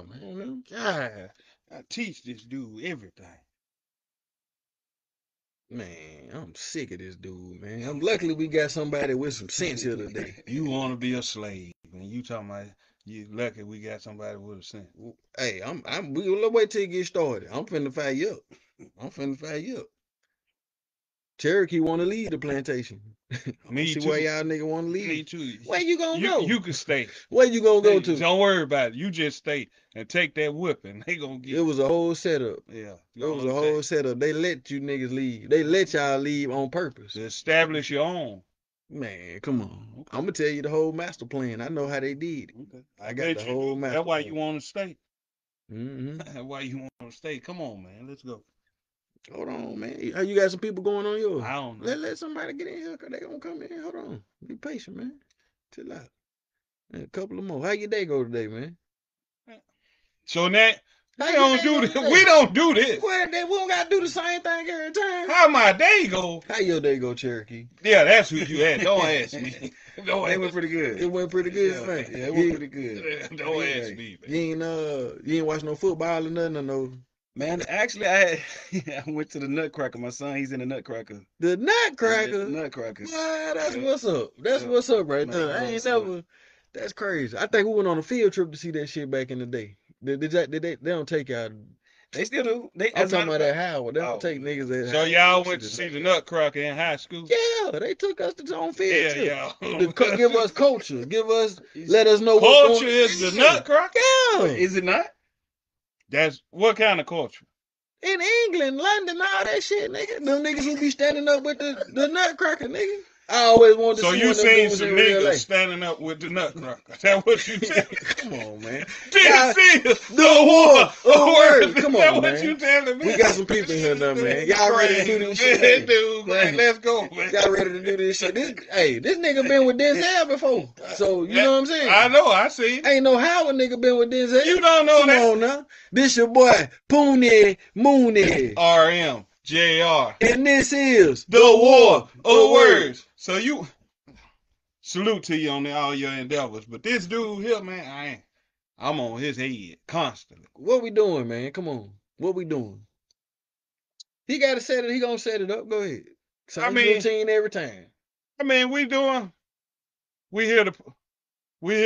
man. God, I teach this dude everything. Man, I'm sick of this dude, man. I'm luckily we got somebody with some sense here today. You want to be a slave, and you talking about you lucky we got somebody with a sense. Hey, let's wait till you get started. I'm finna fire you up. I'm finna fire you up. Cherokee want to leave the plantation. I don't Me see why too. y'all nigga want to Me leave. too. Where you gonna go? You can stay. Where you gonna go Hey, to? don't worry about it. You just stay and take that whipping. They gonna It get was a whole setup. you. Yeah. It was Gonna a take whole setup. They let you niggas leave. They let y'all leave on purpose. to establish your own. Man, come on. Okay. I'm gonna tell you the whole master plan. I know how they did it. Okay. I I got bet the you whole do. That's master why plan. you want to stay. Mm-hmm. That's why you want to stay. Come on, man. Let's go. Hold on, man. How you got some people going on yours? I don't know. Let somebody get in here because they gonna come in. Hold on. Be patient, man. Chill out. And a couple of more. How your day go today, man? So now How we your don't day do go this. today? We don't do this. Well, we don't gotta do the same thing every time. How my day go? How your day go, Cherokee? Yeah, that's who you at. Don't ask me. Don't They ask went pretty good. It went pretty good, Yeah, man. yeah, it went pretty good. Don't ask me, man. You ain't watch no football or nothing, or no. Man, actually, I I went to the Nutcracker. My son, he's in the Nutcracker. The Nutcracker. Nutcracker. Man, that's Yeah. what's up. That's Yeah. what's up right Man, there. I ain't so- never. That's crazy. I think we went on a field trip to see that shit back in the day. They don't take y'all. They still do. They I'm as a talking matter about of at fact. Howard. They don't Oh, take niggas at So Howard. y'all went to see the Nutcracker in high school? Yeah, they took us to on field Yeah, trip. yeah. Give us culture. Let us know what's Culture going. is the Nutcracker? Yeah. is it not? That's what kind of culture? In England, London, all that shit, nigga. Them niggas who be standing up with the Nutcracker, nigga. I always wanted to So see you one of them seen dudes some in real niggas life. standing up with the Nutcracker? That what you said? Come on, man. Didn't see The war of words. Come That on, what you man. telling me? We got some people in here now, man. Y'all ready to do this shit? Man, dude, man, let's go, man. Y'all ready to do this shit? This nigga been with Denzel before. So, you know what I'm saying? I know, I see. Ain't no how a nigga been with Denzel. You don't know Come that. on now. This your boy, Pooney Mooney. RM, JR. And this is The War of Words. So you salute to you on all your endeavors. But this dude here, man, I'm on his head constantly. What we doing, man? Come on. What we doing? He gotta set it, he gonna set it up. Go ahead. Same routine every time. We here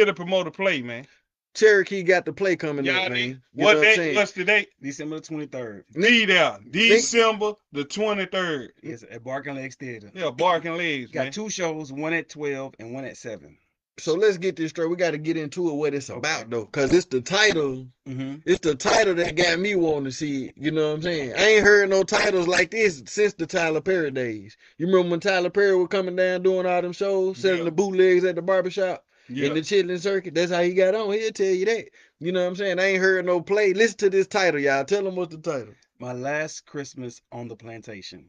to promote a play, man. Cherokee got the play coming up, man. What date? What's the date? December the 23rd. Need out. December the 23rd. It's at Barking Legs Theater. Yeah, Barking Legs, Got man. 2 shows, one at 12 and one at 7. So let's get this straight. We got to get into it, what it's about, though, because it's the title. Mm-hmm. It's the title that got me wanting to see it. You know what I'm saying? I ain't heard no titles like this since the Tyler Perry days. You remember when Tyler Perry was coming down doing all them shows, selling the bootlegs at the barbershop in the chitlin circuit? That's how he got on. He'll tell you that. You know what I'm saying? I ain't heard no play. Listen to this title, y'all. Tell them what's the title. My Last Christmas on the Plantation.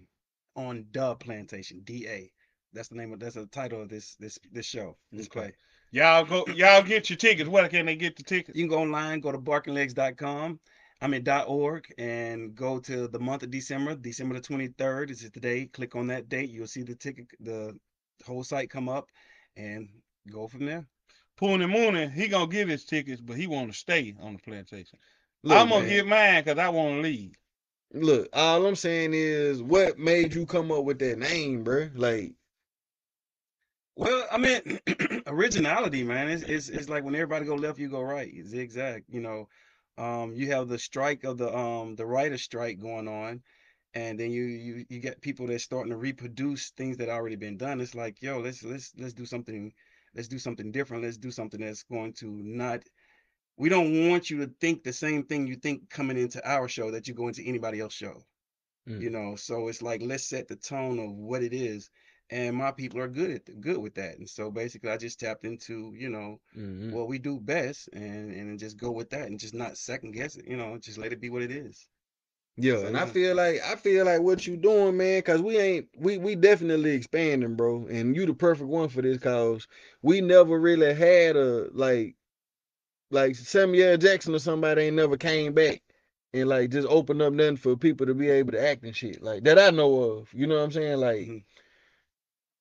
On the Plantation. DA. That's the title of this show, this play. Y'all get your tickets. Where can they get the tickets? You can go online, go to barkinglegs.com. .org, and go to the month of December the 23rd. This is the day. Click on that date. You'll see the ticket, the whole site come up, and go from there. Pooney Mooney, he gonna get his tickets, but he want to stay on the plantation. Look, I'm gonna get mine because I want to leave. Look, all I'm saying is, what made you come up with that name, bro? Like, well, I mean, originality, man. It's like when everybody go left, you go right. Zigzag. You know, you have the strike of the writer's strike going on, and then you get people that's starting to reproduce things that already been done. It's like, yo, let's do something. Let's do something different. Let's do something that's going to not. We don't want you to think the same thing you think coming into our show that you go into anybody else's show. You know, so it's like, let's set the tone of what it is. And my people are good with that. And so basically I just tapped into, you know, what we do best and just go with that and just not second guess it, you know, just let it be what it is. Yeah, so, and I feel like what you doing, man, cause we definitely expanding, bro. And you the perfect one for this, cause we never really had a like Samuel Jackson or somebody ain't never came back and like just opened up nothing for people to be able to act and shit like that I know of. You know what I'm saying? Like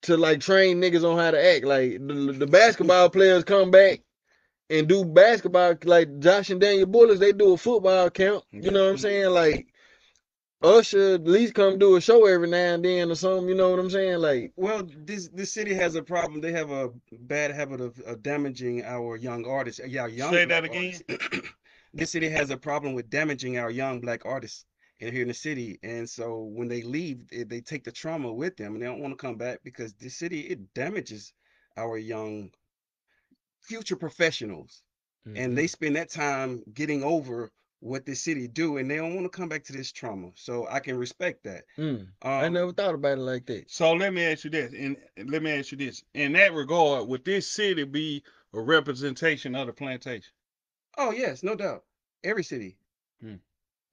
to like train niggas on how to act. Like the basketball players come back and do basketball like Josh and Daniel Bullets. They do a football camp. You know what I'm saying? Like Usher at least come do a show every now and then or something. You know what I'm saying? Like, Well, this city has a problem. They have a bad habit of damaging our young artists. Yeah, our young Say black that again. artists. This city has a problem with damaging our young black artists here in the city. And so when they leave, they take the trauma with them, and they don't want to come back because this city, it damages our young future professionals. And they spend that time getting over what this city do, and they don't want to come back to this trauma. So I can respect that. I never thought about it like that. So let me ask you this, and let me ask you this. In that regard, would this city be a representation of the plantation? Oh yes, no doubt. Every city. Hmm.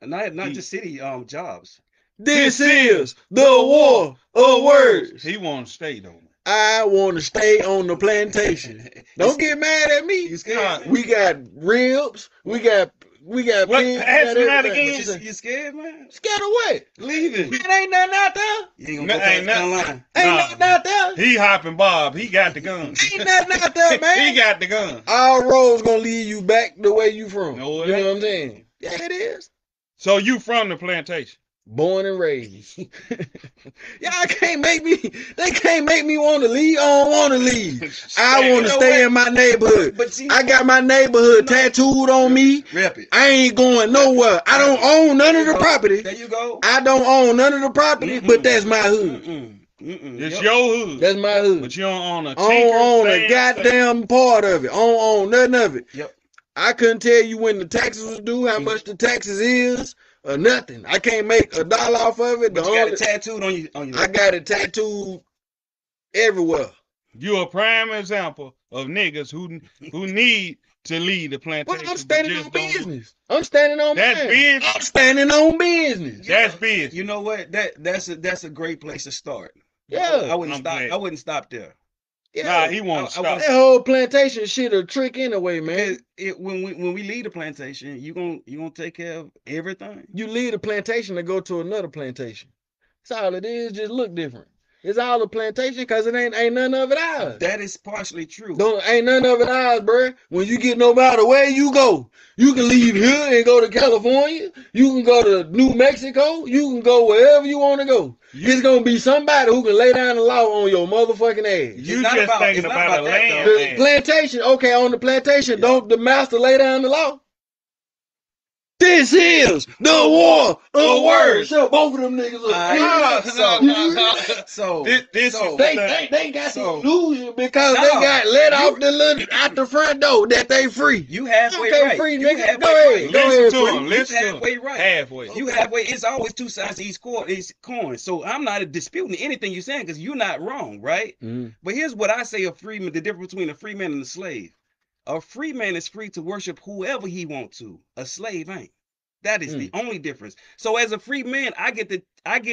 And not He- just city jobs. This is the war of words. He want to stay though. I want to stay on the plantation. Don't get mad at me. You scared? We got ribs. We got What? pigs. we Ask got me that everything. again. You scared, man? Scared of what? Leaving. Man, ain't nothing out there. You ain't No, gonna go ain't past nothing. online. Ain't Nah. nothing out there. He hopping Bob. He got the gun. Ain't nothing out there, man. He got the gun. All roads gonna lead you back the way you from. No, it you know ain't. what I'm saying? Yeah, it is. So you from the plantation? Born and raised. Y'all can't make me. They can't make me want to leave. I don't want to leave. I want to stay in my neighborhood. But see, I got my neighborhood tattooed on me. rep it. I ain't going nowhere. I don't own none of the property. There you go. I don't own none of the property, but that's my hood. It's your hood. That's my hood. But you don't own a I don't own a tinker, goddamn part of it. I don't own nothing of it. Yep. I couldn't tell you when the taxes was due, how much the taxes is, or nothing. I can't make $1 off of it. But you got it tattooed on you. I got it tattooed everywhere. You a prime example of niggas who need to lead the plantation. Well, I'm standing but on just don't. business. I'm standing on That's mine. business. I'm standing on business. That's business. You know what? That's a great place to start. Yeah. I wouldn't I'm stop. glad. I wouldn't stop there. Yeah. Nah, he won't I stop. wanna- That whole plantation shit a trick anyway, man. When we leave the plantation, you gonna take care of everything. You leave a plantation to go to another plantation. That's all it is. Just look different. It's all a plantation because it ain't none of it ours. That is partially true. Ain't none of it ours, bro. When you get no matter where you go, you can leave here and go to California. You can go to New Mexico. You can go wherever you want to go. It's gonna be somebody who can lay down the law on your motherfucking ass. You not just about- thinking it's not about a about that, land. though. The man. plantation, okay, on the plantation, don't the master lay down the law? This is the war of words. Shut both of them niggas up. This is They got So- the illusion because No, they got let you- off the little out the front door that they free. You halfway Okay, right. free You nigga. halfway Go ahead. right. Go Listen ahead, to free. him. You Listen to him. halfway right. Halfway. You halfway. It's always two sides to each coin. So I'm not disputing anything you're saying because you're not wrong, right? But here's what I say: a free man. The difference between a free man and a slave. A free man is free to worship whoever he wants to. A slave ain't. That is the only difference. So as a free man, I get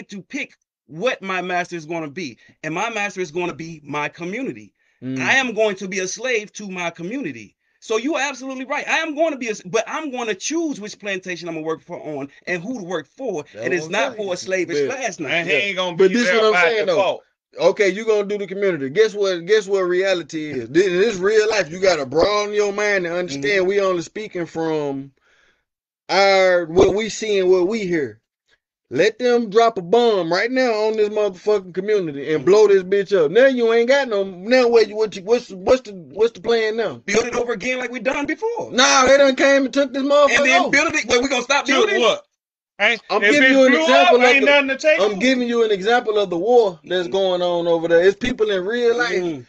to pick what my master is going to be, and my master is going to be my community. I am going to be a slave to my community. So you are absolutely right. I am going to be but I'm going to choose which plantation I'm gonna work for on and who to work for. That's and it's what I'm not saying. for a slavish But- class now. And he ain't gonna But be this there what I'm by saying, though. default. Okay, you gonna do the community. Guess what reality is? This real life. You gotta broaden your mind and understand we only speaking from what we see and what we hear. Let them drop a bomb right now on this motherfucking community and blow this bitch up. Now you ain't got no. Now what's the plan now? Build it over again like we done before. Nah, they done came and took this motherfucker And then off. build it. Well, we gonna stop Dude, building. what? I'm if giving it you an blew example up, of ain't nothing to take I'm over. giving you an example of the war that's going on over there. It's people in real life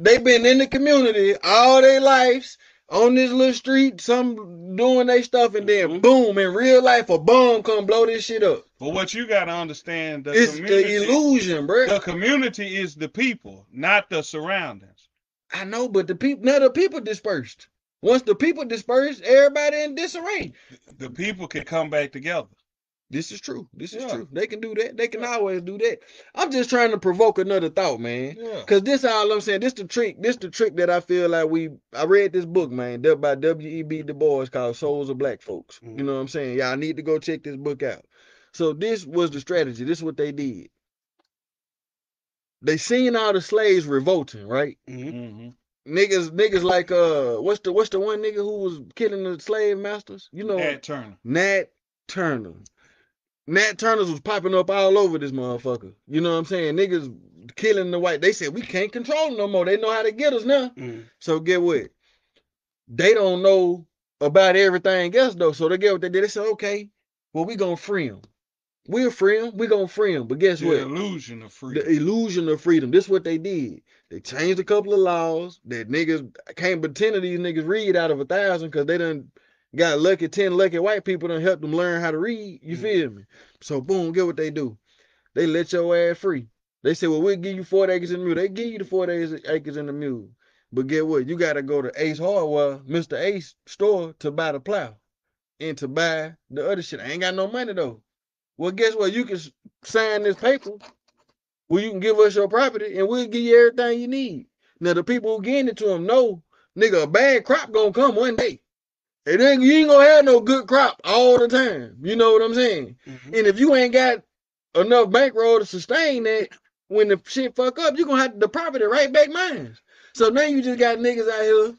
they've been in the community all their lives on this little street, some doing their stuff, and then boom, in real life, a bomb come blow this shit up. But what you gotta understand, It's the illusion, bro. The community is the people, not the surroundings. I know, but the people dispersed. Once the people dispersed, everybody in disarray. The people can come back together. This is true. This is Yeah. true. They can do that. They can always do that. I'm just trying to provoke another thought, man. Yeah. Cause this all I'm saying. This the trick. This the trick that I feel like I read this book, man, by W.E.B. Du Bois called Souls of Black Folks. You know what I'm saying? Y'all need to go check this book out. So this was the strategy. This is what they did. They seen all the slaves revolting, right? Mm-hmm. niggas like what's the one nigga who was killing the slave masters? You know, Nat Turner. Nat Turner. Nat Turners was popping up all over this motherfucker. You know what I'm saying? Niggas killing the white. They said we can't control them no more. They know how to get us now. So get what? They don't know about everything else though. So they get what they did. They said, okay, well we gonna free them. We'll free them. We gonna free them. But guess The what? illusion of freedom. The illusion of freedom. This is what they did. They changed a couple of laws that niggas can't pretend to these niggas read out of 1,000 because they done got lucky 10 lucky white people done helped them learn how to read. You feel me? So boom, get what they do. They let your ass free. They say, well, we'll give you 40 acres in the mule. They give you the 40 acres in the mule. But get what? You got to go to Ace Hardware, Mr. Ace store to buy the plow and to buy the other shit. I ain't got no money though. Well, guess what? You can sign this paper where you can give us your property and we'll give you everything you need. Now, the people who getting it to them know, nigga, a bad crop gonna come one day. And then you ain't gonna have no good crop all the time. You know what I'm saying? And if you ain't got enough bankroll to sustain that, when the shit fuck up, you gonna have the property right back mine. So now you just got niggas out here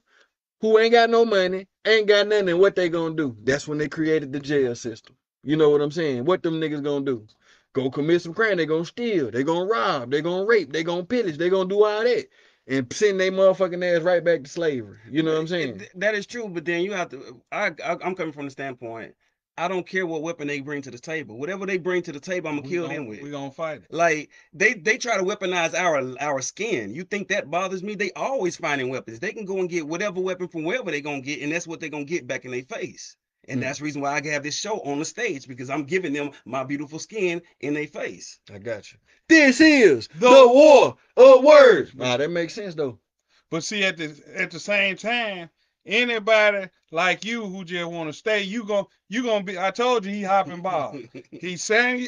who ain't got no money, ain't got nothing, and what they gonna do? That's when they created the jail system. You know what I'm saying? What them niggas gonna do? Go commit some crime. They gonna steal. They gonna rob. They gonna rape. They gonna pillage. They gonna do all that. And send they motherfucking ass right back to slavery. You know what I'm saying? That is true, but then you have to. I'm coming from the standpoint. I don't care what weapon they bring to the table. Whatever they bring to the table, I'm gonna kill them with. We gonna fight it. Like they try to weaponize our skin. You think that bothers me? They always finding weapons. They can go and get whatever weapon from wherever they gonna get, and that's what they gonna get back in their face. And that's the reason why I have this show on the stage, because I'm giving them my beautiful skin in their face. I got you. This is the war of words. Nah, that makes sense though. But see, at the same time, anybody like you who just want to stay, you gonna be. I told you he hopping Bob. He sang.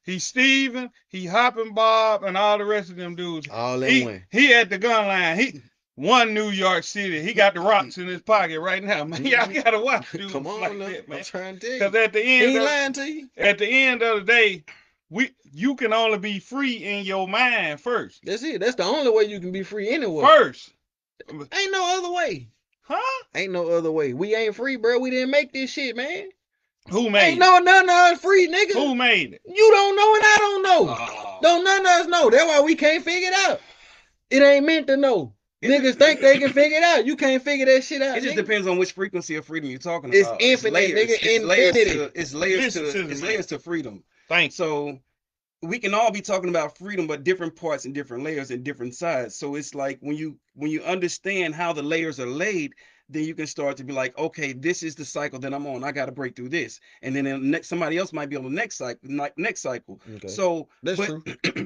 He's Steven. He hopping Bob, and all the rest of them dudes. All in one. He at the gun line. He won New York City. He got the rocks in his pocket right now, man. Y'all gotta watch dudes Come on, like look, that, man. I'm trying to tell you. Because at the end, he ain't lying to you. At the end of the day, you can only be free in your mind first. That's it. That's the only way you can be free anyway. First. Ain't no other way. Huh? Ain't no other way. We ain't free, bro. We didn't make this shit, man. Who made ain't no none of us free, nigga. Who made it? You don't know and I don't know. Don't none of us know. That's why we can't figure it out. It ain't meant to know. Niggas think they can figure it out. You can't figure that shit out. It just depends on which frequency of freedom you're talking it's about. Infinite, nigga. It's layers to freedom. Thanks. So we can all be talking about freedom, but different parts and different layers and different sides. So it's like when you understand how the layers are laid, then you can start to be like, okay, this is the cycle that I'm on. I got to break through this, and then somebody else might be on the next cycle. Okay. So that's true.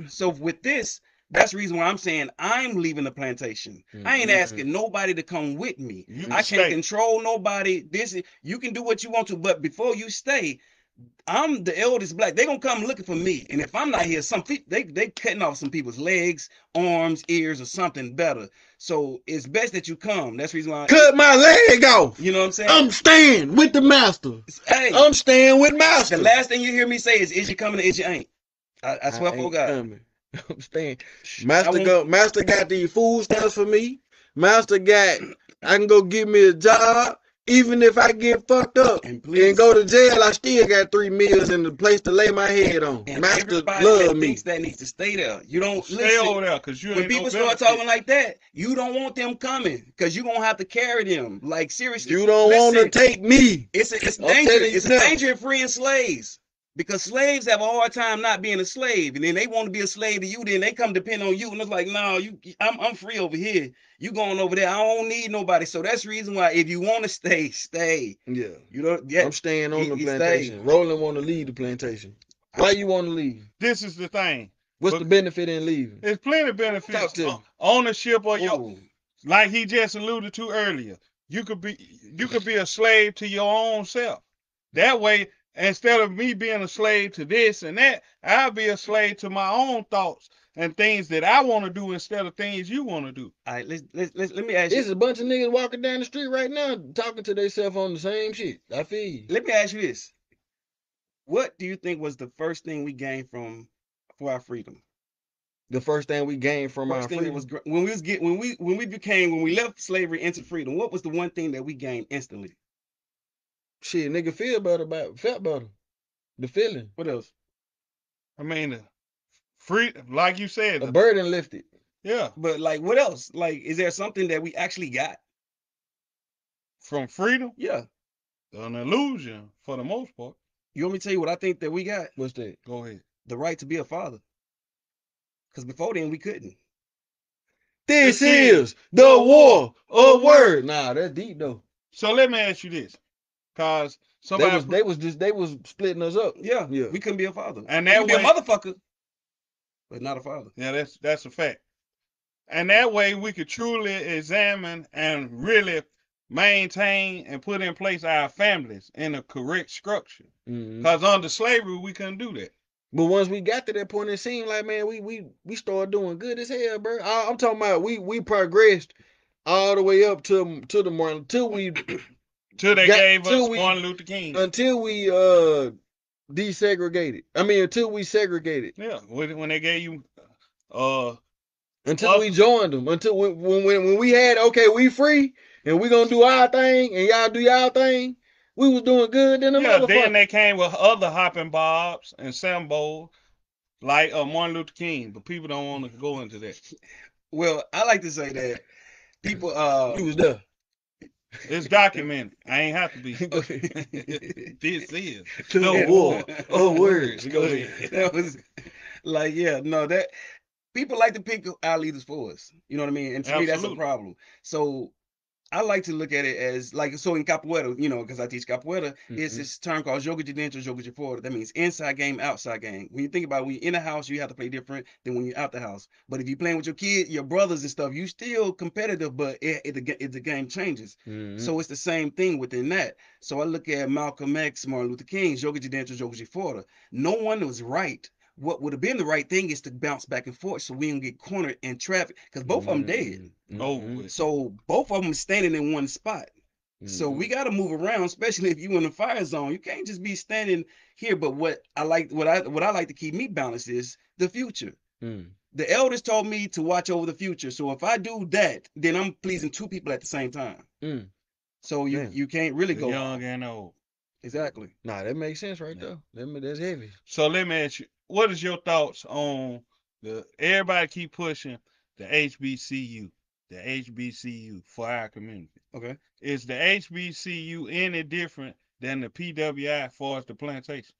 So with this, that's the reason why I'm saying I'm leaving the plantation. I ain't asking nobody to come with me. I can't control nobody. You can do what you want to, but before you stay, I'm the eldest black. They gonna come looking for me, and if I'm not here, they cutting off some people's legs, arms, ears, or something better. So it's best that you come. That's the reason why. Cut my leg off. You know what I'm saying? I'm staying with the master. Hey, I'm staying with master. The last thing you hear me say is you coming or is you ain't. I swear for God. Coming. I'm staying. Master got these food stamps for me. Master got. I can go get me a job. Even if I get fucked up and go to jail, I still got 3 meals and a place to lay my head on. And Master everybody love that me. thinks that needs to stay there. You don't stay over there because you. When people start talking like that, you don't want them coming because you gonna have to carry them. Like seriously, you don't want to take me. It's dangerous. It's a danger in freeing slaves. Because slaves have a hard time not being a slave, and then they want to be a slave to you. Then they come depend on you, and it's like, no, I'm free over here. You going over there? I don't need nobody. So that's the reason why, if you want to stay, stay. Yeah, you know. Yeah, I'm staying on the plantation. Roland want to leave the plantation. Why you want to leave? This is the thing. What's the benefit in leaving? There's plenty of benefits. Ownership of your, like he just alluded to earlier. You could be a slave to your own self. That way. Instead of me being a slave to this and that, I'll be a slave to my own thoughts and things that I want to do instead of things you want to do. All right, let me ask you. There's a bunch of niggas walking down the street right now talking to themselves on the same shit. I feel you. Let me ask you this. What do you think was the first thing we gained for our freedom? The first thing we gained from our First thing freedom. that was when we left slavery into freedom. What was the one thing that we gained instantly? Shit, nigga felt better. The feeling. What else? I mean, free, like you said, A burden lifted. yeah. But like, what else? Like, is there something that we actually got From freedom? Yeah. An illusion for the most part. You want me to tell you what I think that we got? What's that? Go ahead. The right to be a father. Because before then we couldn't. This is the war of word. Nah, that's deep though. So let me ask you this, cause they was splitting us up. Yeah. We couldn't be a father. And that that be a way, motherfucker, but not a father. Yeah, that's a fact. And that way we could truly examine and really maintain and put in place our families in a correct structure. Because under slavery we couldn't do that. But once we got to that point, it seemed like, man, we started doing good as hell, bro. I'm talking about we progressed all the way up to the morning until we till they gave us Martin Luther King. Until we desegregated. I mean, until we segregated. Yeah, when they gave you until we joined them. Until when we had, okay, we free and we gonna do our thing and y'all do y'all thing. We was doing good then then they came with other hopping bobs and symbols like Martin Luther King, but people don't want to go into that. Well, I like to say that people he was there. It's documented. I ain't have to be. This is the war of words. Go ahead. That was like, yeah, no, that people like to pick our leaders for us. You know what I mean? And to me, that's a problem. So I like to look at it as like, so in capoeira, you know, because I teach capoeira, it's this term called jogo de dentro, jogo de fora. That means inside game, outside game. When you think about it, when you're in the house, you have to play different than when you're out the house. But if you're playing with your kid, your brothers and stuff, you still competitive, but the game changes. So it's the same thing within that. So I look at Malcolm X, Martin Luther King, jogo de dentro, jogo de fora. No one was right. What would have been the right thing is to bounce back and forth so we don't get cornered in traffic, because both of them dead. So both of them standing in one spot. So we got to move around, especially if you in the fire zone. You can't just be standing here. But what I like to keep me balanced is the future. The elders told me to watch over the future. So if I do that, then I'm pleasing two people at the same time. So you can't really go young and old. Exactly. Nah, that makes sense right there. That's heavy. So let me ask you, what is your thoughts on everybody keep pushing the HBCU for our community? Okay. Is the HBCU any different than the PWI as far as the plantation?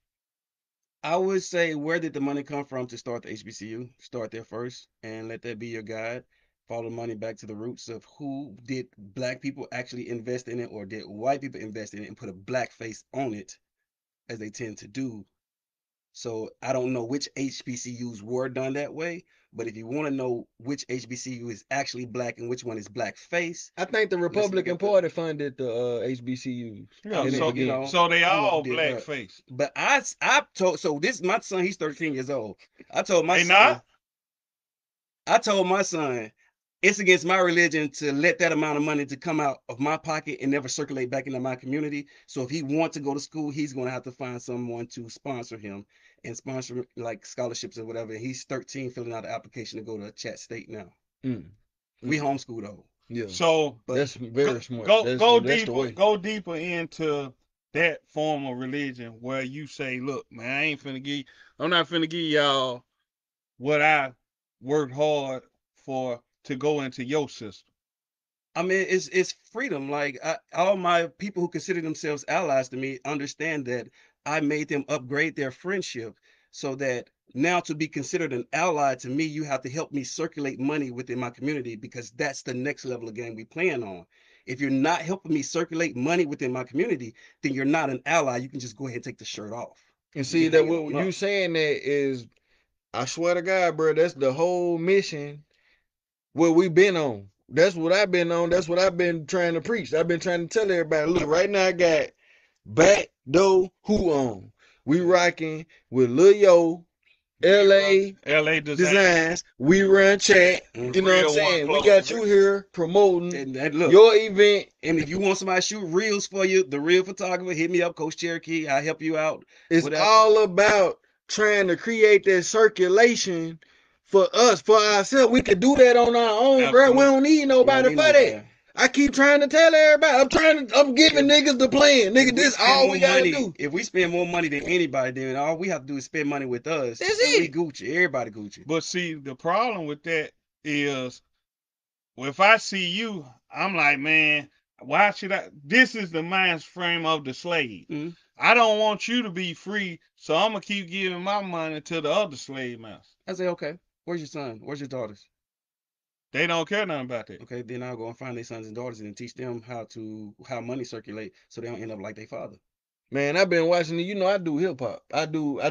I would say, where did the money come from to start the HBCU? Start there first and let that be your guide. Follow the money back to the roots of who did black people actually invest in it, or did white people invest in it and put a black face on it, as they tend to do. So I don't know which HBCUs were done that way, but if you want to know which HBCU is actually black and which one is black face, I think the Republican Party funded the HBCUs. Yeah, so they all black face. But I told, so this my son, he's 13 years old. I told my son, it's against my religion to let that amount of money to come out of my pocket and never circulate back into my community. So if he wants to go to school, he's going to have to find someone to sponsor him and sponsor like scholarships or whatever. He's 13, filling out an application to go to Chat State now. We homeschool though. Yeah. So that's very smart. Go deeper into that form of religion where you say, look, man, I'm not finna give y'all what I worked hard for to go into your system. I mean, it's freedom. Like all my people who consider themselves allies to me understand that I made them upgrade their friendship, so that now to be considered an ally to me, you have to help me circulate money within my community, because that's the next level of game we playing on. If you're not helping me circulate money within my community, then you're not an ally. You can just go ahead and take the shirt off. And see that what you saying that is, I swear to God, bro, that's the whole mission. What we've been on. That's what I've been on. That's what I've been trying to preach. I've been trying to tell everybody, look, right now I got back door who on. We rocking with Lil Yo, LA Designs. We run chat. You know what I'm saying? We got you here promoting your event. And if you want somebody to shoot reels for you, the real photographer, hit me up, Coach Cherokee. I'll help you out. It's all about trying to create that circulation for us, for ourselves. We could do that on our own, bro. We don't need nobody for that. I keep trying to tell everybody. I'm giving niggas the plan. Nigga, this all we gotta do. If we spend more money than anybody, then all we have to do is spend money with us. That's it. We Gucci. Everybody Gucci. But see, the problem with that is, if I see you, I'm like, man, why should I? This is the mind frame of the slave. Mm-hmm. I don't want you to be free, so I'm gonna keep giving my money to the other slave master. I say, okay, where's your son? Where's your daughters? They don't care nothing about that. Okay, then I'll go and find their sons and daughters and teach them how money circulate, so they don't end up like their father. Man, I've been watching it. You know, I do hip hop. I do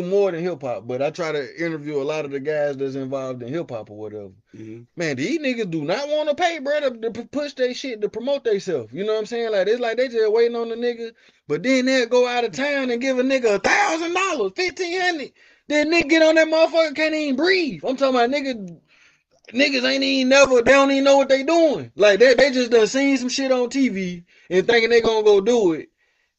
more than hip hop, but I try to interview a lot of the guys that's involved in hip hop or whatever. Mm-hmm. Man, these niggas do not want to pay, bro, to push their shit, to promote themselves. You know what I'm saying? Like, it's like they just waiting on the nigga, but then they'll go out of town and give a nigga $1,000, $1,500. Then nigga get on that motherfucker, can't even breathe. I'm talking about niggas ain't even never, they don't even know what they doing. Like, they just done seen some shit on TV and thinking they gonna go do it.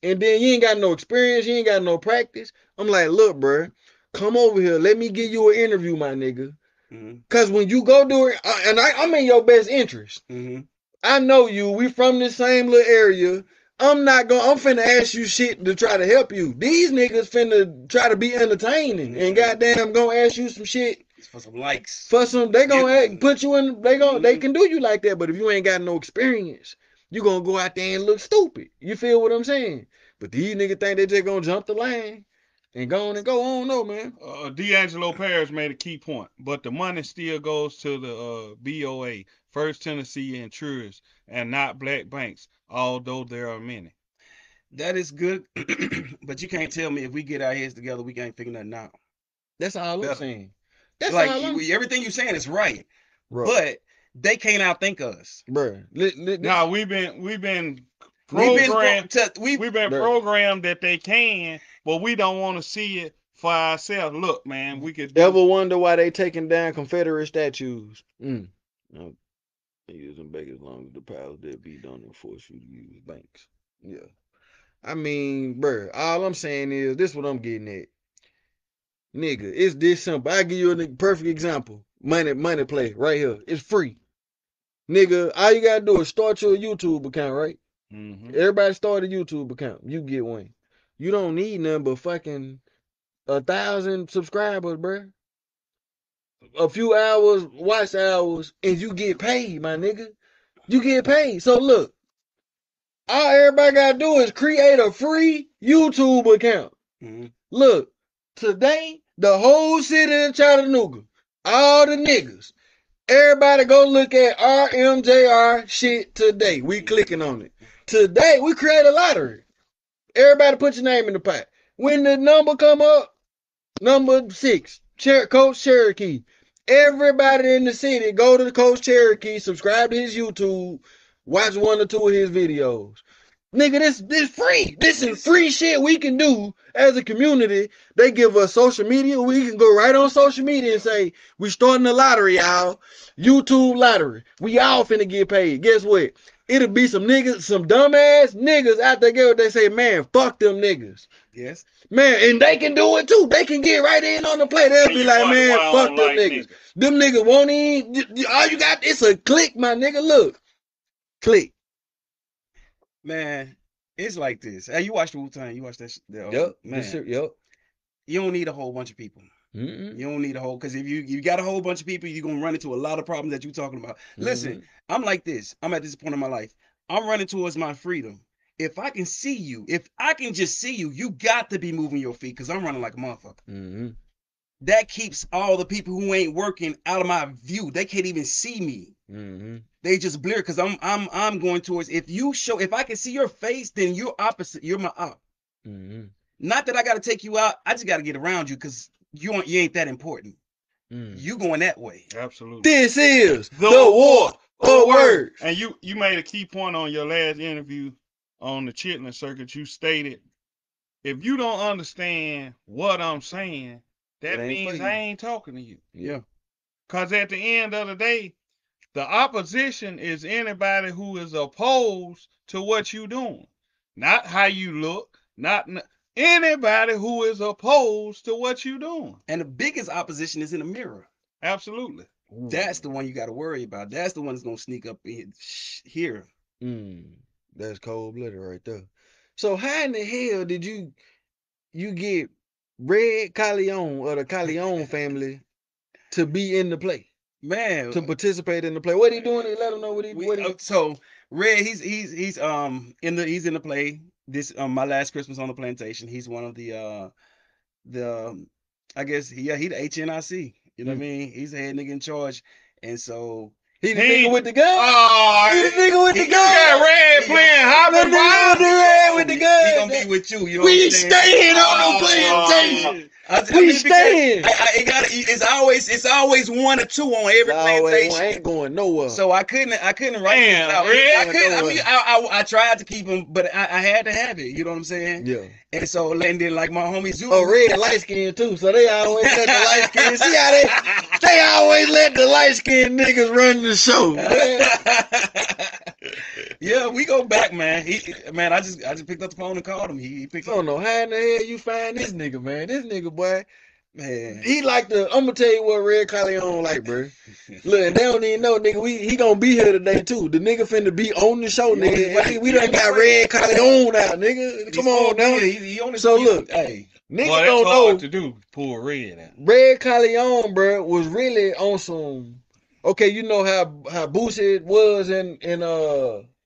And then you ain't got no experience, you ain't got no practice. I'm like, look, bro, come over here. Let me give you an interview, my nigga. Mm-hmm. Cause when you go do it, and I'm in your best interest. Mm-hmm. I know you. We from the same little area. I'm finna ask you shit to try to help you. These niggas finna try to be entertaining and goddamn gonna ask you some shit. For some likes. They gonna put you in, they can do you like that, but if you ain't got no experience, you gonna go out there and look stupid. You feel what I'm saying? But these niggas think they just gonna jump the line and go on and go. I don't know, man. D'Angelo Paris made a key point, but the money still goes to the BOA, First Tennessee Insurers, and not black banks, although there are many. That is good, but you can't tell me if we get our heads together, we can't figure nothing out. That's all I'm saying. That's like everything you're saying is right, bro. But they can't outthink us, bro. No, we've been programmed that they can, but we don't want to see it for ourselves. Look, man, we could ever wonder why they taking down Confederate statues? No, they use them back as long as the powers that be don't enforce you to use banks. Yeah, I mean, bro, all I'm saying is this: what I'm getting at. Nigga, it's this simple. I give you a perfect example. Money play right here. It's free. Nigga, all you gotta do is start your YouTube account, right? Mm-hmm. Everybody start a YouTube account. You get one. You don't need nothing but fucking 1,000 subscribers, bro. A few hours, watch hours, and you get paid, my nigga. You get paid. So look, all everybody gotta do is create a free YouTube account. Mm-hmm. Look, today, the whole city of Chattanooga, all the niggas, everybody go look at RMJR shit today. We clicking on it. Today, we create a lottery. Everybody put your name in the pot. When the number come up, number 6, Coach Cherokee. Everybody in the city, go to the Coach Cherokee, subscribe to his YouTube, watch 1 or 2 of his videos. Nigga, this free. This is free shit we can do as a community. They give us social media. We can go right on social media and say, we starting a lottery, y'all. YouTube lottery. We all finna get paid. Guess what? It'll be some niggas, some dumbass niggas out there get what they say, man, fuck them niggas. Yes. Man, and they can do it too. They can get right in on the play. They'll be like, man, fuck them niggas. Them niggas won't even, all you got, it's a click, my nigga. Look. Click. Man, it's like this. Hey, you watch the Wu-Tang. You watch that shit. Yep. Man. Yep. You don't need a whole bunch of people. Mm-mm. You don't need a whole, because if you got a whole bunch of people, you're going to run into a lot of problems that you're talking about. Mm-hmm. Listen, I'm like this. I'm at this point in my life. I'm running towards my freedom. If I can see you, if I can just see you, you got to be moving your feet, because I'm running like a motherfucker. Mm-hmm. That keeps all the people who ain't working out of my view. They can't even see me. Mm-hmm. They just blur, because I'm going towards, if I can see your face, then you're opposite. You're my op. Mm-hmm. Not that I got to take you out. I just got to get around you, because you ain't that important. You going that way. Absolutely. This is the war of words. And you made a key point on your last interview on the Chitlin Circuit. You stated, if you don't understand what I'm saying, that means I ain't talking to you. Yeah. Because at the end of the day, the opposition is anybody who is opposed to what you doing. Not how you look, not anybody who is opposed to what you're doing. And the biggest opposition is in the mirror. Absolutely. That's the one you got to worry about. That's the one that's gonna sneak up in here. That's cold blooded right there. So how in the hell did you get Red Corleone or the Corleone family to be in the play? Man, to participate in the play. What he doing? Let him know what he. So Red, he's in the play. This My Last Christmas on the Plantation. He's one of the I guess he the HNIC. You know what I mean? He's the head nigga in charge, and so. He the nigga with the gun? Oh, he the nigga with the gun. Got Red playing hopping Red with the gun. He gonna be with you. You know we staying on the plantation. We staying. It's always one or two on every plantation. I ain't going nowhere. So I couldn't write it out. I tried to keep him, but I had to have it. You know what I'm saying? Yeah. And so then like my homie Zoo. Oh, Red light skin too. So they always let the light skin. See how they always let the light skin niggas run the show. Yeah, we go back, man. I just picked up the phone and called him. He picked up. I don't know how in the hell you find this nigga, man. This nigga, boy. Man, he like I'm gonna tell you what Red Corleone like, bro. Look, and they don't even know, nigga. He gonna be here today too. The nigga finna be on the show, nigga. We done got Red Corleone out, nigga. Come on now. So look, hey, nigga don't know to do. Pull Red out. Red Corleone, bro, was really on some. Okay, you know how Boosie was in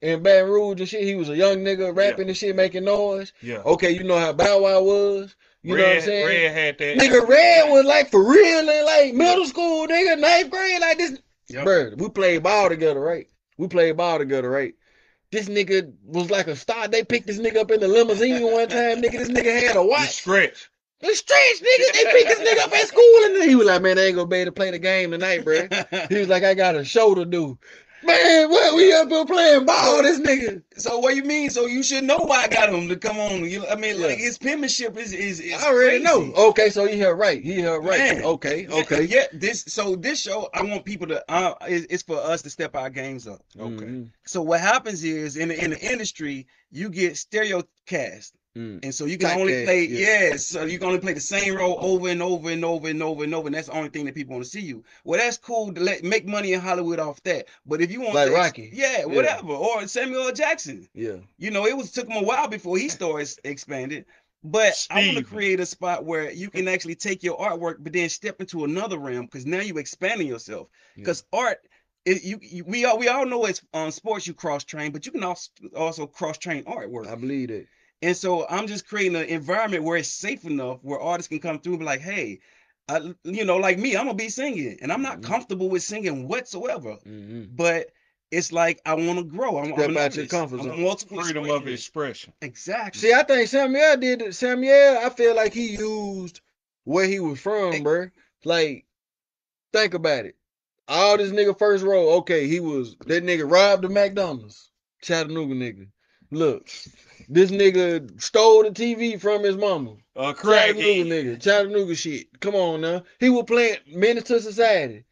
Baton Rouge and shit. He was a young nigga rapping and shit, making noise. Yeah. Okay, you know how Bow Wow was. You know what I'm saying? Red had that. Nigga, Red was like for real in like middle school, nigga, 9th grade, like this. Yep. Bro, we played ball together, right? This nigga was like a star. They picked this nigga up in the limousine one time, nigga. This nigga had a watch. The stretch, nigga. They picked this nigga up at school, and he was like, man, they ain't gonna be able to play the game tonight, bro. He was like, I got a show to do. Man, what we up here playing ball, this nigga. So what you mean? So you should know why I got him to come on. Like his penmanship is I already crazy. know. Okay, so he heard right. Man. Okay. Yeah. This show, I want people to. It's for us to step our games up. Okay. Mm-hmm. So what happens is in the industry, you get stereocast. And so you can only play, so you can only play the same role over and over and over and over and over, and that's the only thing that people want to see you. Well, that's cool to make money in Hollywood off that, but if you want like Rocky, whatever, or Samuel L. Jackson, you know, took him a while before he started expanded. But I want to create a spot where you can actually take your artwork, but then step into another realm because now you're expanding yourself. Because art. We all know it's on sports you cross train, but you can also cross train artwork. I believe that. And so I'm just creating an environment where it's safe enough where artists can come through and be like, hey, like me, I'm gonna be singing, and I'm not comfortable with singing whatsoever. But it's like I want to grow. Step out your comfort zone. Multiple freedom of expression. Exactly. See, I think Samuel did it. Samuel, I feel like he used where he was from, bro. Like, think about it. All this nigga first role, okay, that nigga robbed the McDonald's. Chattanooga nigga. Look, this nigga stole the TV from his mama. Chattanooga nigga. Chattanooga shit. Come on now. He was playing Menace to Society.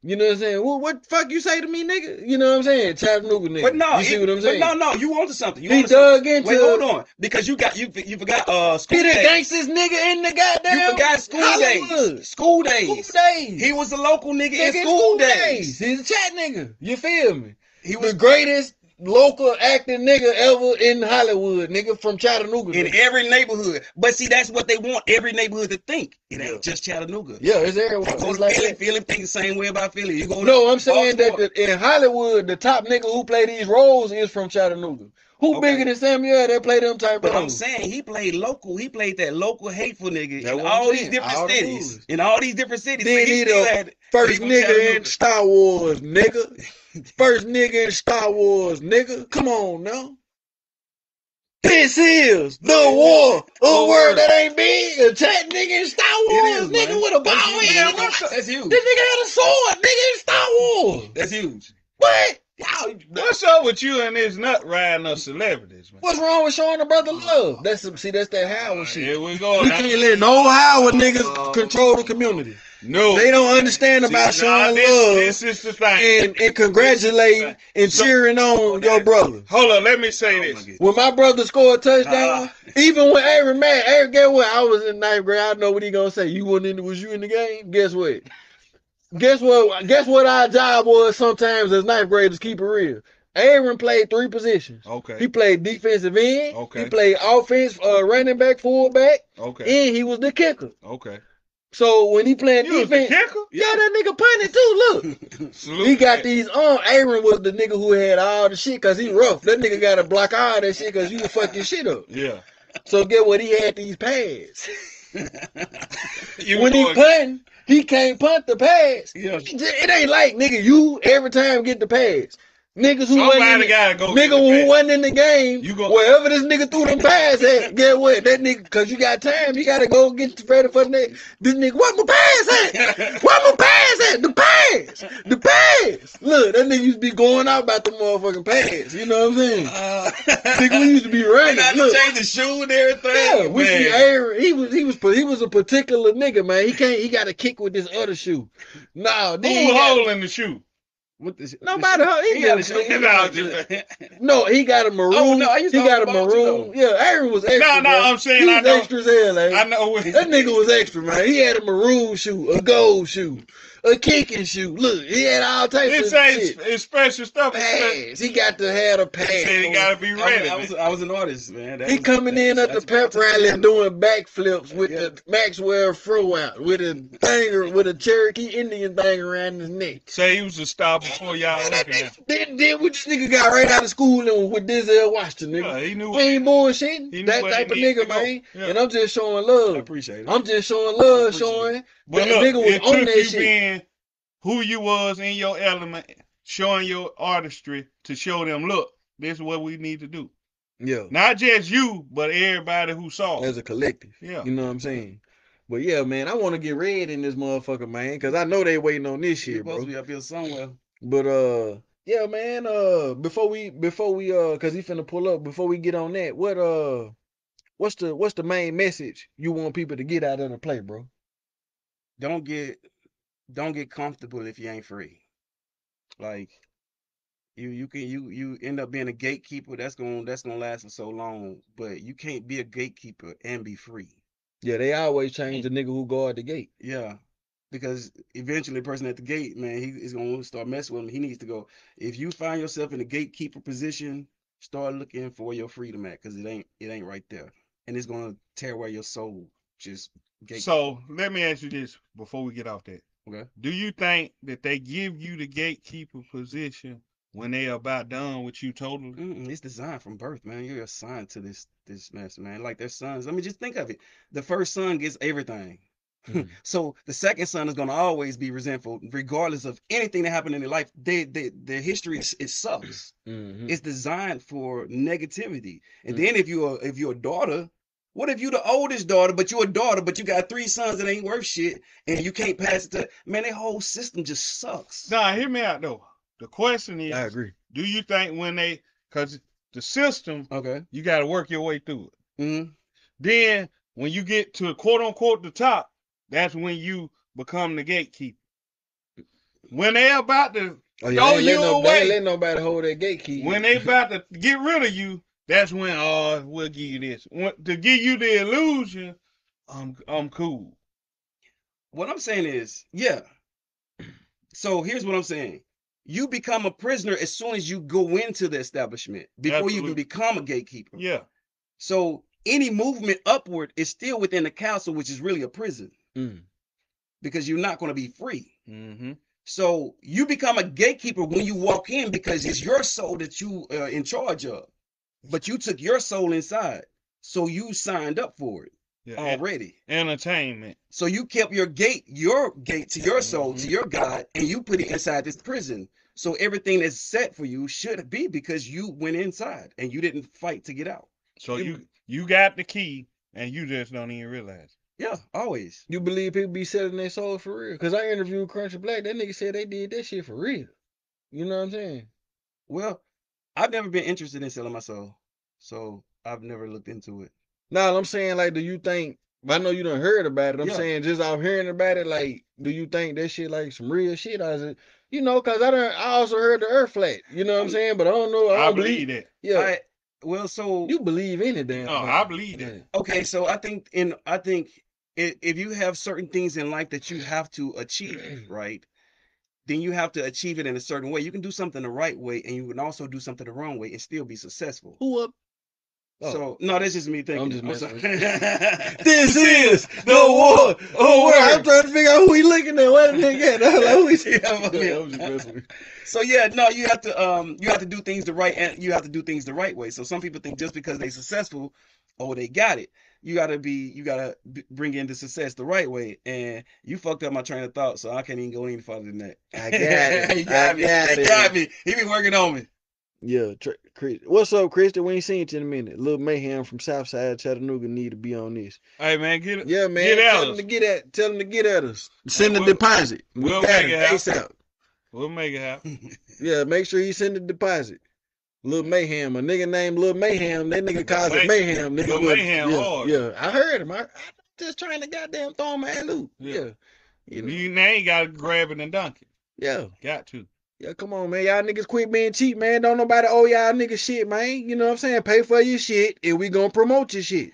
You know what I'm saying? What the fuck you say to me, nigga? You know what I'm saying? Chattanooga nigga. But no, you see what I'm saying? But no, you wanted something. He dug into. Wait, hold on, because you forgot school days. He the gangsters nigga in the goddamn. You forgot school days. School days. He was a local nigga in school days. He's a chat nigga. You feel me? He was the greatest local acting nigga ever in Hollywood, nigga, from Chattanooga. In every neighborhood. But see, that's what they want every neighborhood to think. It ain't just Chattanooga. Yeah, it's everywhere. It's like Philly think the same way about Philly. You go I'm saying that in Hollywood, the top nigga who play these roles is from Chattanooga. Who bigger than Samuel that play them type of roles? But I'm saying he played local. He played that local hateful nigga in all these different cities. In all these different cities. Then he the first nigga in Star Wars, nigga. First nigga in Star Wars, nigga. Come on now. This is the war. A word that ain't big. A chat nigga in Star Wars, nigga with a ball head. That's huge. This nigga had a sword, nigga in Star Wars. That's huge. What? What's up with you and this nut riding of celebrities, man? What's wrong with showing a brother love? That's that Howard shit. Here we go. We can't let no Howard niggas control the community. No. They don't understand about showing love This is the thing. and congratulating and cheering on your brother. Hold on, let me say this. When my brother scored a touchdown, even when Aaron mad, guess what? I was in ninth grade. I know what he gonna say. Was you in the game? Guess what? Guess what our job was sometimes as ninth graders, keep it real. Aaron played 3 positions. Okay. He played defensive end. Okay. He played offense, running back, fullback. Okay. And he was the kicker. Okay. So when he playing defense, was the kicker? Yeah, that nigga punted too. Look. He got these Aaron was the nigga who had all the shit because he rough. That nigga got to block all that shit because you was fucking shit up. Yeah. So get what? He had these pads. When he punting, he can't punt the pads. Yeah. It ain't like, nigga, you every time get the pads. Niggas who Somebody gotta go. Nigga who wasn't in the game, wherever this nigga threw them pads at, get what? That nigga, cause you got time, you gotta go get ready for the next. This nigga, what my pads at? What my pads at? The pads! The pads! Look, that nigga used to be going out about the motherfucking pads. You know what I'm saying? Nigga, we used to be running. Look, change the shoe and everything. Yeah, we see Aaron. He was a particular nigga, man. He got to kick with this other shoe. No, who hole in the shoe? What the Nobody. He got a shoe. No, he got a maroon. Oh, no, he got a maroon. Yeah, Aaron was extra. No, I'm saying he was extra as hell, man. I know that nigga was extra, man. He had a maroon shoe, a gold shoe, a kicking shoe. Look, he had all types of shit. It's special stuff. Pads. He got to have a pad. He got to be ready. I was an artist, man. He coming in at the pep rally and doing backflips with the Maxwell throw out with a Cherokee Indian thing around his neck. Say he was a star before y'all looking at him. Then what this nigga got right out of school and with Denzel Washington, nigga. Yeah, he knew. We ain't bullshitting. That type of nigga, man. Yeah. And I'm just showing love. I appreciate it. I'm just showing love, showing. But that look, nigga was it on took that you shit. being who you was in your element, showing your artistry to show them, look, this is what we need to do. Yeah. Not just you, but everybody who saw. As a collective. Yeah. You know what I'm saying? But yeah, man, I want to get red in this motherfucker, man, because I know they waiting on this shit, bro. Supposed to be up here somewhere. But yeah, man, before we cause he finna pull up, before we get on that, what's the main message you want people to get out of the play, bro? Don't get comfortable if you ain't free. Like you end up being a gatekeeper. That's gonna last for so long. But you can't be a gatekeeper and be free. Yeah, they always change the nigga who guard the gate. Yeah, because eventually the person at the gate, man, he is gonna start messing with him. He needs to go. If you find yourself in a gatekeeper position, start looking for where your freedom at, because it ain't right there, and it's gonna tear away your soul. Just So let me ask you this before we get off that. Okay. Do you think that they give you the gatekeeper position when they are about done with you totally? It's designed from birth, man. You're assigned to this mess, man. Like their sons. I mean, just think of it. The first son gets everything. Mm-hmm. So the second son is gonna always be resentful, regardless of anything that happened in their life. Their history it sucks. Mm-hmm. It's designed for negativity. And then if you're a daughter, what if you the oldest daughter, but you're a daughter, but you got 3 sons that ain't worth shit, and you can't pass it to, man, that whole system just sucks. Nah, hear me out though. The question is, I agree. Do you think because the system, okay, you got to work your way through it. Mm-hmm. Then when you get to quote unquote the top, that's when you become the gatekeeper. When they about to throw you away, they ain't let nobody hold that gatekeeper. When they about to get rid of you, that's when we'll give you this. To give you the illusion, I'm cool. What I'm saying is, yeah. So here's what I'm saying. You become a prisoner as soon as you go into the establishment, before Absolutely. You can become a gatekeeper. Yeah. So any movement upward is still within the castle, which is really a prison. Because you're not going to be free. Mm-hmm. So you become a gatekeeper when you walk in, because it's your soul that you are in charge of. But you took your soul inside, so you signed up for it already. Entertainment. So you kept your gate to your soul, to your God, and you put it inside this prison. So everything that's set for you should be because you went inside and you didn't fight to get out. So you got the key, and you just don't even realize. Yeah, always. You believe people be selling their soul for real? Because I interviewed Crunchy Black. That nigga said they did that shit for real. You know what I'm saying? Well, I've never been interested in selling my soul, so I've never looked into it. No, I'm saying, like, do you think But I know you done heard about it. I'm Yeah. saying just off hearing about it, like, do you think that shit like some real shit? Or is it, you know, cause I also heard the earth flat. You know what I'm saying? But I don't know. I I don't believe that. Yeah. Well, so You believe any damn No, thing. I believe that. Yeah. okay, so I think if you have certain things in life that you have to achieve, right? Then you have to achieve it in a certain way. You can do something the right way, and you can also do something the wrong way and still be successful. Who up? Oh, So no, that's just me thinking. I'm just messing sorry. with you. This is the war. Oh, word. I'm trying to figure out who he looking at. What the nigga at? I'm like, who is he? I'm just messing with you. So yeah, no, you have to do things the right, and you have to do things the right way. So some people think just because they successful, oh, they got it. You gotta bring in the success the right way, and you fucked up my train of thought, so I can't even go any further than that. I got it. He got it. Got me. He been working on me. Yeah, what's up, Christian? We ain't seen you in a minute. Little Mayhem from Southside Chattanooga need to be on this. Hey man, get it. Yeah, man. Get at tell us. them to get at us. Send a deposit. We'll make it happen. ASAP. We'll make it happen. Yeah, make sure you send a deposit. Lil Mayhem, a nigga named Lil Mayhem. That nigga calls it Mayhem. Nigga, Lil Mayhem hard. Yeah, I heard him. I just trying to goddamn throw him a loop. Yeah. You know. You ain't got to grab it and dunk it. Yeah. Got to. Yeah, come on, man. Y'all niggas quit being cheap, man. Don't nobody owe y'all niggas shit, man. You know what I'm saying? Pay for your shit, and we gonna promote your shit.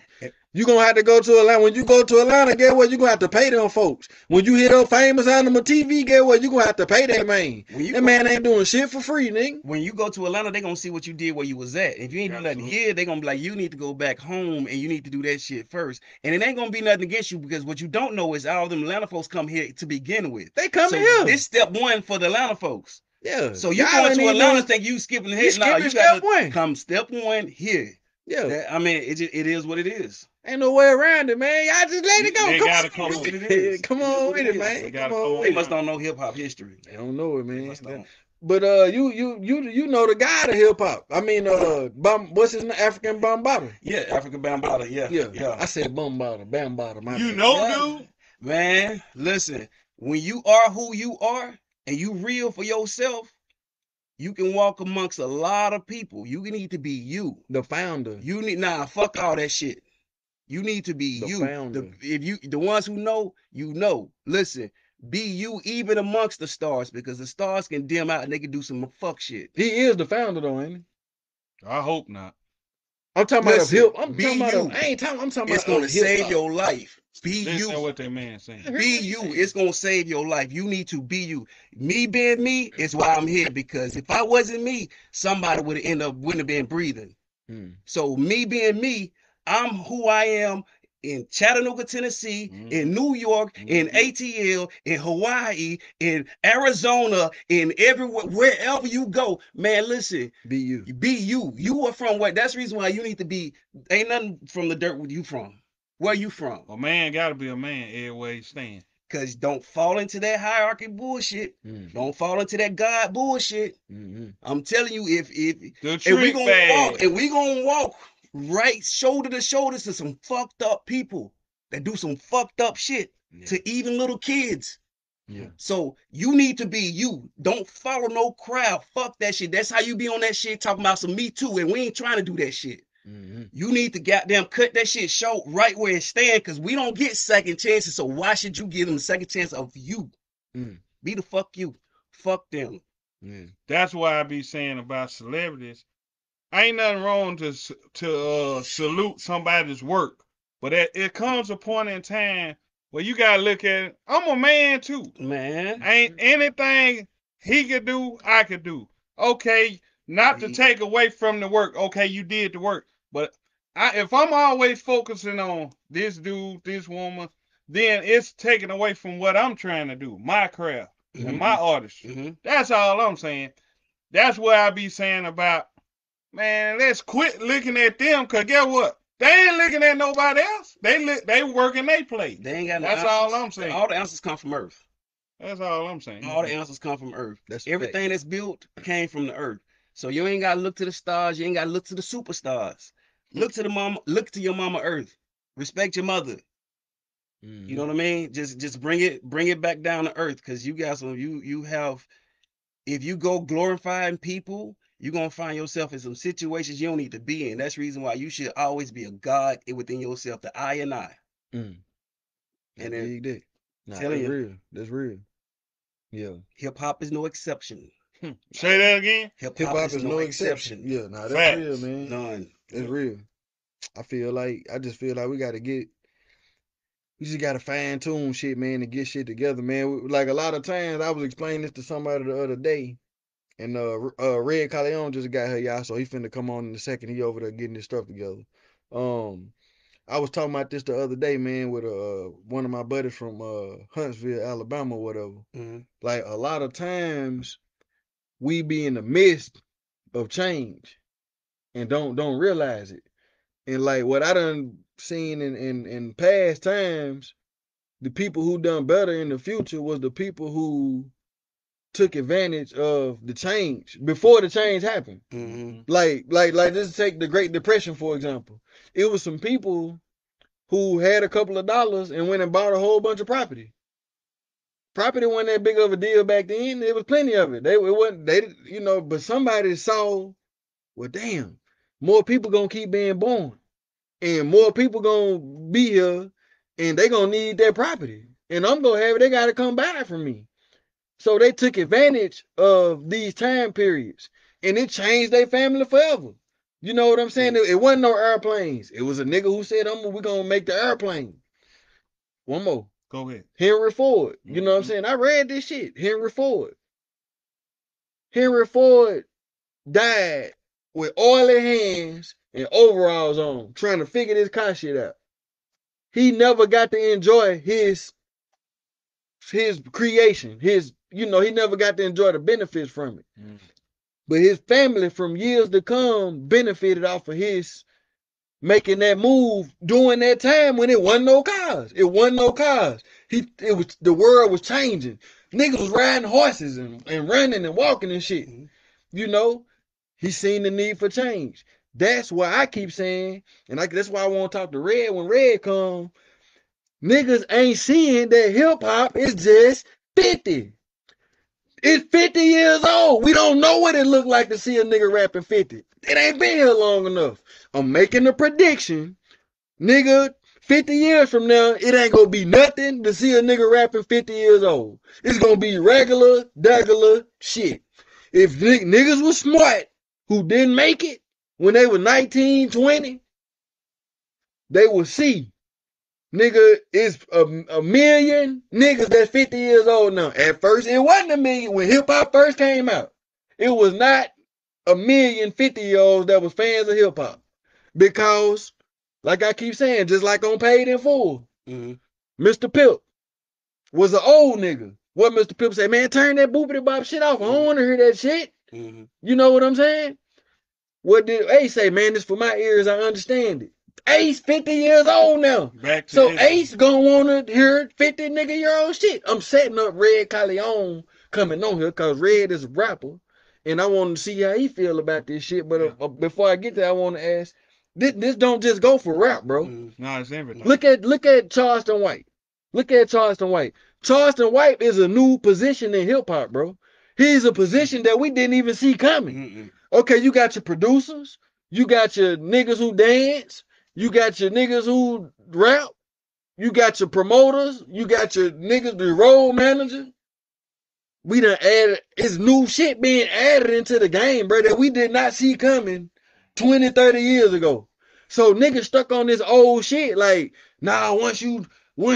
You gonna have to go to Atlanta. When you go to Atlanta, guess what? You gonna have to pay them folks. When you hit up famous animal TV, guess what? You gonna have to pay that man. That man ain't doing shit for free, nigga. When you go to Atlanta, they gonna see what you did where you was at. If you ain't do nothing here, they gonna be like, you need to go back home and you need to do that shit first. And it ain't gonna be nothing against you because what you don't know is all them Atlanta folks come here to begin with. They come here. This step one for the Atlanta folks. Yeah. So you going to Atlanta think you skipping ahead? No, you gotta come step one here. Yeah. I mean, it is what it is. Ain't no way around it, man. Y'all just let it go. They gotta come with it. Come on with it, man. They must don't know hip hop history. They don't know it, man. But you know the guy of hip hop. I mean, what's his name? African Bambaataa. Yeah, African Bambaataa. Yeah. I said Bambaataa. You know, dude. Man, listen. When you are who you are and you real for yourself, you can walk amongst a lot of people. You need to be you, the founder. You need fuck all that shit. You need to be the you. Founder. The ones who know, you know. Listen, be you even amongst the stars because the stars can dim out and they can do some fuck shit. He is the founder though, ain't he? I hope not. I'm talking about hip. I'm talking about it's gonna save your life. Be Listen you. to what that man saying. Be you. It's gonna save your life. You need to be you. Me being me is why I'm here because if I wasn't me, somebody wouldn't have been breathing. So me being me, I'm who I am in Chattanooga, Tennessee, in New York, in ATL, in Hawaii, in Arizona, in everywhere, wherever you go, man, listen. Be you. Be you. You are from where? That's the reason why you need to be. Ain't nothing from the dirt where you from. Where you from? A man gotta be a man everywhere he stand. Cause don't fall into that hierarchy bullshit. Don't fall into that God bullshit. I'm telling you, if we gonna walk right shoulder to shoulder to some fucked up people that do some fucked up shit to even little kids. Yeah. So you need to be you. Don't follow no crowd. Fuck that shit. That's how you be on that shit talking about some Me Too, and we ain't trying to do that shit. You need to goddamn cut that shit short right where it stand because we don't get second chances. So why should you give them a second chance of you? Be the fuck you. Fuck them. That's why I be saying about celebrities. Ain't nothing wrong to salute somebody's work, but it comes a point in time where you gotta look at it. I'm a man too, man. Ain't anything he could do, I could do. Okay, not to take away from the work. Okay, you did the work, but if I'm always focusing on this dude, this woman, then it's taken away from what I'm trying to do, my craft and my artistry. That's all I'm saying. That's what I be saying about. Man, let's quit looking at them, cause guess what? They ain't looking at nobody else. They working they play. They ain't got no That's answers. all I'm saying. All the answers come from Earth. That's all I'm saying. All the answers come from Earth. Everything that's built came from the Earth. So you ain't gotta look to the stars. You ain't gotta look to the superstars. Look to the mama. Look to your mama Earth. Respect your mother. You know what I mean? Just bring it back down to earth, cause you got some. You have. If you go glorifying people, you're going to find yourself in some situations you don't need to be in. That's the reason why you should always be a God within yourself, the I and I. And And then that. Nah, telling that's you, real. That's real. Yeah. hip hop is no exception. Say that again. Hip Hip hop hop is is no no exception. exception. Yeah, nah, that's Facts. real, man. None. That's real. I just feel like we just gotta fine tune shit, man, and get shit together, man. Like a lot of times, I was explaining this to somebody the other day, and Red Callejon just got here, y'all, so he finna come on in a second. He over there getting his stuff together. I was talking about this the other day, man, with one of my buddies from Huntsville, Alabama, or whatever. Like a lot of times, we be in the midst of change and don't realize it. And like what I done seen in past times, the people who done better in the future was the people who took advantage of the change before the change happened. Like just take the Great Depression for example. It was some people who had a couple of dollars and went and bought a whole bunch of property. Property wasn't that big of a deal back then. There was plenty of it. But somebody saw, well, damn, more people gonna keep being born, and more people gonna be here, and they gonna need that property, and I'm gonna have it. They gotta come buy it from me. So they took advantage of these time periods, and it changed their family forever. You know what I'm saying? It wasn't no airplanes. It was a nigga who said, "We're gonna make the airplane." One more. Go ahead. Henry Ford. You know what I'm saying? I read this shit. Henry Ford. Henry Ford died with oily hands and overalls on, trying to figure this car shit out. He never got to enjoy his creation. He never got to enjoy the benefits from it. But his family from years to come benefited off of his making that move during that time when it wasn't no cars. It wasn't no cars. The world was changing. Niggas was riding horses and running and walking and shit. You know, he seen the need for change. That's why I keep saying, and that's why I want to talk to Red when Red come. Niggas ain't seeing that hip hop is just 50. It's 50 years old. We don't know what it looked like to see a nigga rapping 50. It ain't been here long enough. I'm making a prediction. Nigga, 50 years from now, it ain't gonna be nothing to see a nigga rapping 50 years old. It's gonna be regular shit. If niggas was smart who didn't make it when they were 19, 20, they would see. Nigga, it's a million niggas that's 50 years old now. At first, it wasn't a million. When hip hop first came out, it was not a million 50-year-olds that was fans of hip hop. Because, like I keep saying, just like on Paid in Full, Mr. Pip was an old nigga. What Mr. Pip say, man, turn that boopity bop shit off. I don't want to hear that shit. You know what I'm saying? What did Ace say, man, this for my ears, I understand it. Ace 50 years old now. So Ace gonna wanna hear 50 year old shit. I'm setting up Red Callejon coming on here because Red is a rapper. And I want to see how he feel about this shit. But before I get there, I want to ask, this don't just go for rap, bro. No, it's everything. Look at Charleston White. Look at Charleston White. Charleston White is a new position in hip hop, bro. He's a position that we didn't even see coming. Okay, you got your producers, you got your niggas who dance, you got your niggas who rap, you got your promoters, you got your niggas, the road manager. We done added, it's new shit being added into the game, bro, that we did not see coming 20, 30 years ago. So niggas stuck on this old shit, like, nah, once you 40,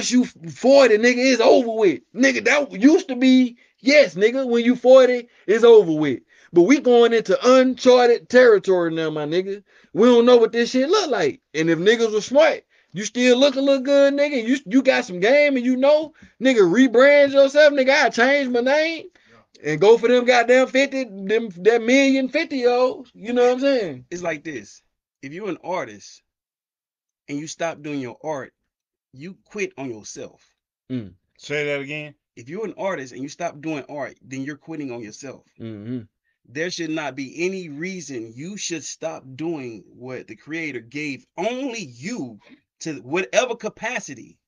nigga, it's over with. Nigga, that used to be, yes, nigga, when you 40, it's over with. But we going into uncharted territory now, my nigga. We don't know what this shit look like. And if niggas was smart, you still look good, nigga. You got some game and you know, nigga, rebrand yourself, nigga. I change my name and go for them goddamn 50, that million 50-year-olds. You know what I'm saying? It's like this. If you're an artist and you stop doing your art, you quit on yourself. Say that again. If you're an artist and you stop doing art, then you're quitting on yourself. There should not be any reason you should stop doing what the creator gave only you to whatever capacity,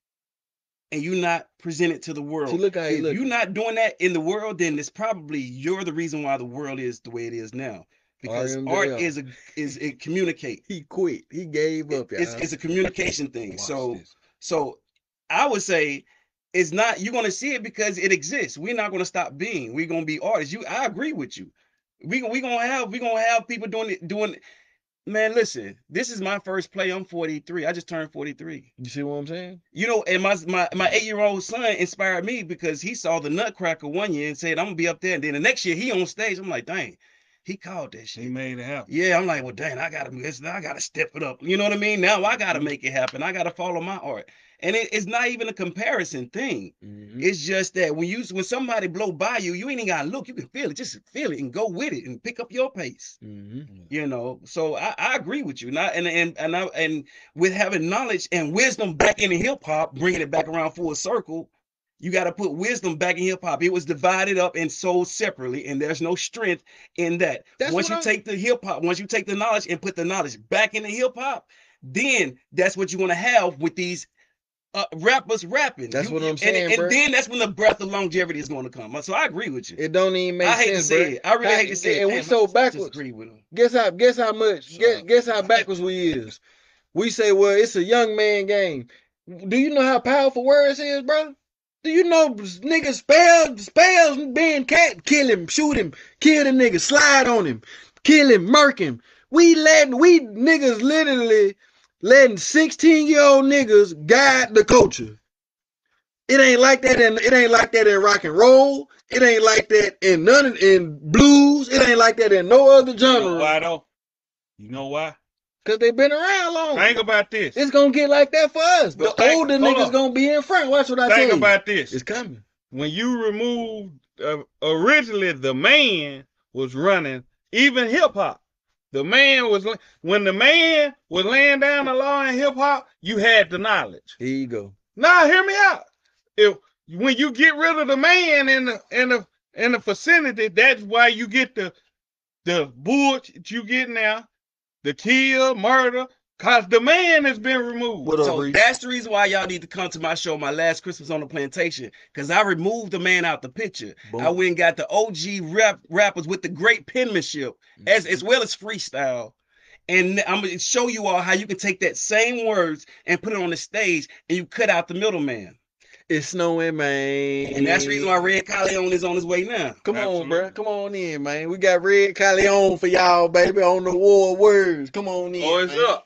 and you not present it to the world. See, look how he if looking. you're not doing that in the world, then it's probably you're the reason why the world is the way it is now. Because art is it communicate. He quit. He gave up, y'all. It's a communication thing. Watch So this. So I would say it's not, you're gonna see it because it exists. We're not gonna stop being. We're gonna be artists. I agree with you. We gonna have people doing. Man, listen, this is my first play. I'm 43. I just turned 43. You see what I'm saying? You know, and my 8-year-old son inspired me because he saw the Nutcracker one year and said, I'm gonna be up there. And then the next year he on stage. I'm like, dang, he called that shit. He made it happen. Yeah, I'm like, well, dang, I gotta step it up. You know what I mean? Now I gotta make it happen. I gotta follow my art. And it's not even a comparison thing. It's just that when somebody blow by you, you ain't even gotta look. You can feel it. Just feel it and go with it and pick up your pace. You know. So I agree with you. And with having knowledge and wisdom back in hip hop, bringing it back around full circle, you got to put wisdom back in hip hop. It was divided up and sold separately, and there's no strength in that. Once you take the hip hop, once you take the knowledge and put the knowledge back in the hip hop, then that's what you're gonna have with these rappers rapping. That's what I'm saying, and then that's when the breath of longevity is going to come. So I agree with you. It don't even make sense. I hate to say it. I really hate to say it. And we so backwards. Agree with him. Guess how much? Guess how backwards we is. We say, well, it's a young man game. Do you know how powerful words is, bro? Do you know niggas spells being cat, kill him, shoot him, kill the nigga, slide on him, kill him, murk him. We niggas literally letting 16-year-old niggas guide the culture. It ain't like that in rock and roll. It ain't like that in blues. It ain't like that in no other genre. You know why though? You know why? Because they've been around long. Think about this. It's gonna get like that for us. The older niggas gonna be in front. Watch what I tell you. Think about this. It's coming. When you remove originally the man was running even hip hop. When the man was laying down the law in hip hop, you had the knowledge. Here you go. Now hear me out. When you get rid of the man in the vicinity, that's why you get the bullshit you get now, the kill, murder, cause the man has been removed. So that's the reason why y'all need to come to my show, My Last Christmas on the Plantation, because I removed the man out the picture. Boom. I went and got the OG rappers with the great penmanship, as well as freestyle. And I'm going to show you all how you can take that same words and put it on the stage, and you cut out the middleman. It's snowing, man. And that's the reason why Red Calion is on his way now. Come on, bro. Come on in, man. We got Red Calion for y'all, baby, on the war words. Come on in. Oh, it's man. up.